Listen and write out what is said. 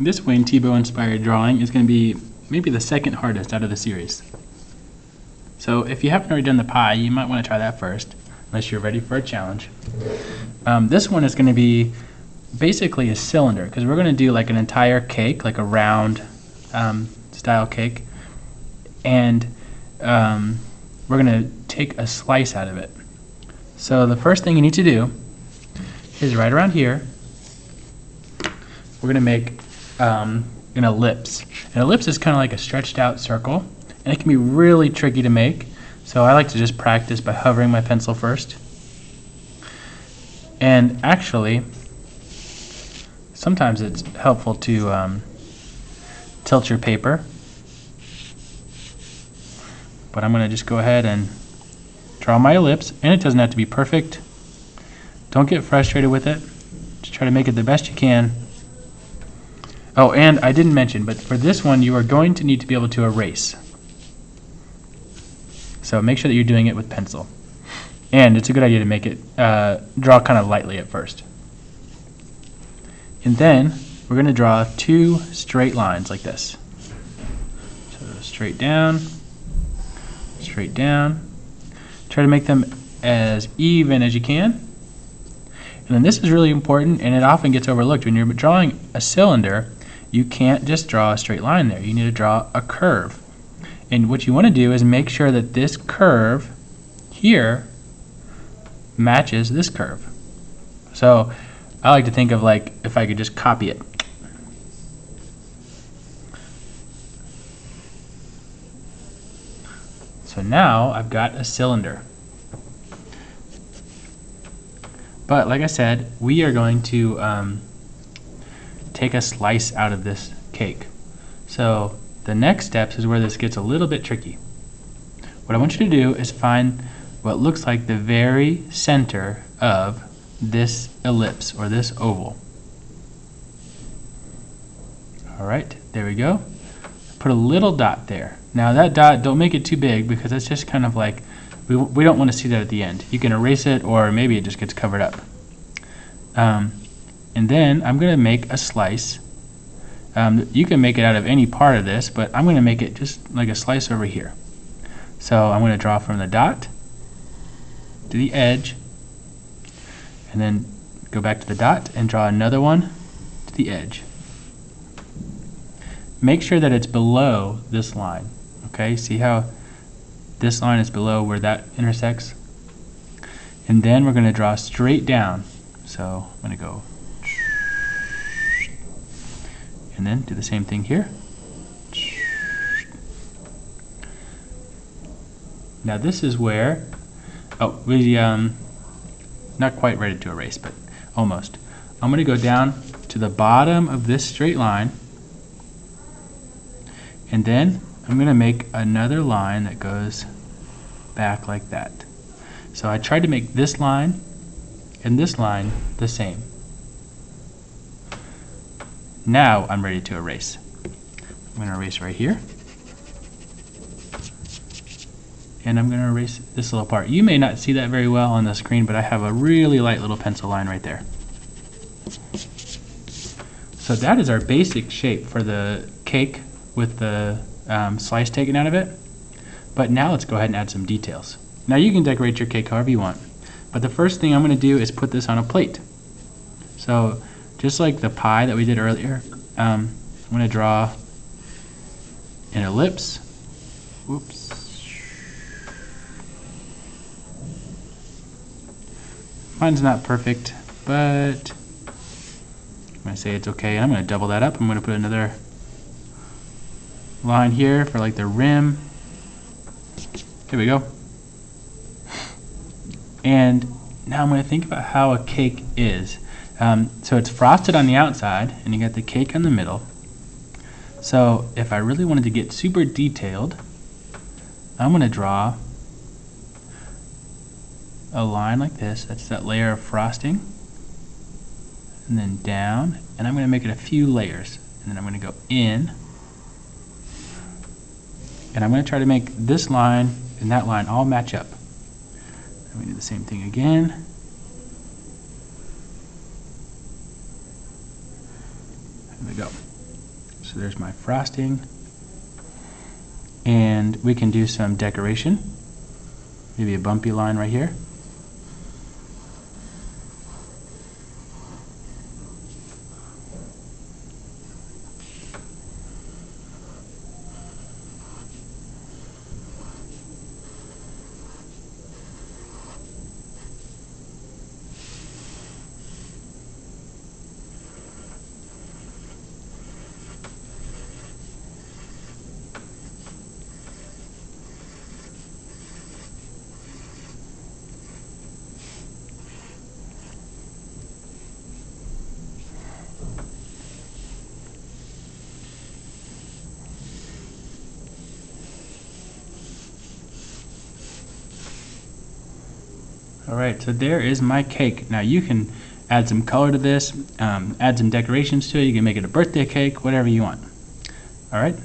This Wayne Thiebaud inspired drawing is going to be maybe the second hardest out of the series. So if you haven't already done the pie, you might want to try that first, unless you're ready for a challenge. This one is going to be basically a cylinder, because we're going to do like an entire cake, like a round style cake, and we're going to take a slice out of it. So the first thing you need to do is right around here, we're going to make an ellipse. An ellipse is kind of like a stretched out circle, and it can be really tricky to make. So I like to just practice by hovering my pencil first. And actually, sometimes it's helpful to tilt your paper. But I'm going to just go ahead and draw my ellipse, and it doesn't have to be perfect. Don't get frustrated with it. Just try to make it the best you can. Oh, and I didn't mention, but for this one you are going to need to be able to erase. So make sure that you're doing it with pencil. And it's a good idea to make it draw kind of lightly at first. And then we're going to draw two straight lines like this. So straight down, straight down. Try to make them as even as you can. And then this is really important, and it often gets overlooked. When you're drawing a cylinder, you can't just draw a straight line there. You need to draw a curve. And what you want to do is make sure that this curve here matches this curve. So I like to think of like if I could just copy it. So now I've got a cylinder. But like I said, we are going to take a slice out of this cake. So the next steps is where this gets a little bit tricky. What I want you to do is find what looks like the very center of this ellipse or this oval. Alright, there we go. Put a little dot there. Now that dot, don't make it too big, because it's just kind of like, we don't want to see that at the end. You can erase it, or maybe it just gets covered up. And then I'm going to make a slice. You can make it out of any part of this, but I'm going to make it just like a slice over here. So I'm going to draw from the dot to the edge, and then go back to the dot and draw another one to the edge. Make sure that it's below this line. Okay, see how this line is below where that intersects? And then we're going to draw straight down. So I'm going to go, and then do the same thing here. Now this is where, we not quite ready to erase, but almost. I'm going to go down to the bottom of this straight line, and then I'm going to make another line that goes back like that. So I tried to make this line and this line the same. Now I'm ready to erase. I'm going to erase right here. And I'm going to erase this little part. You may not see that very well on the screen, but I have a really light little pencil line right there. So that is our basic shape for the cake with the slice taken out of it. But now let's go ahead and add some details. Now you can decorate your cake however you want, but the first thing I'm going to do is put this on a plate. So just like the pie that we did earlier, I'm going to draw an ellipse. Whoops. Mine's not perfect, but I'm going to say it's okay. I'm going to double that up. I'm going to put another line here for like the rim. Here we go. And now I'm going to think about how a cake is. So it's frosted on the outside, and you got the cake in the middle. So if I really wanted to get super detailed, I'm going to draw a line like this. That's that layer of frosting. And then down, and I'm going to make it a few layers. And then I'm going to go in. And I'm going to try to make this line and that line all match up. And we do the same thing again. There we go. So there's my frosting. And we can do some decoration. Maybe a bumpy line right here. Alright, so there is my cake. Now you can add some color to this, add some decorations to it. You can make it a birthday cake, whatever you want. Alright?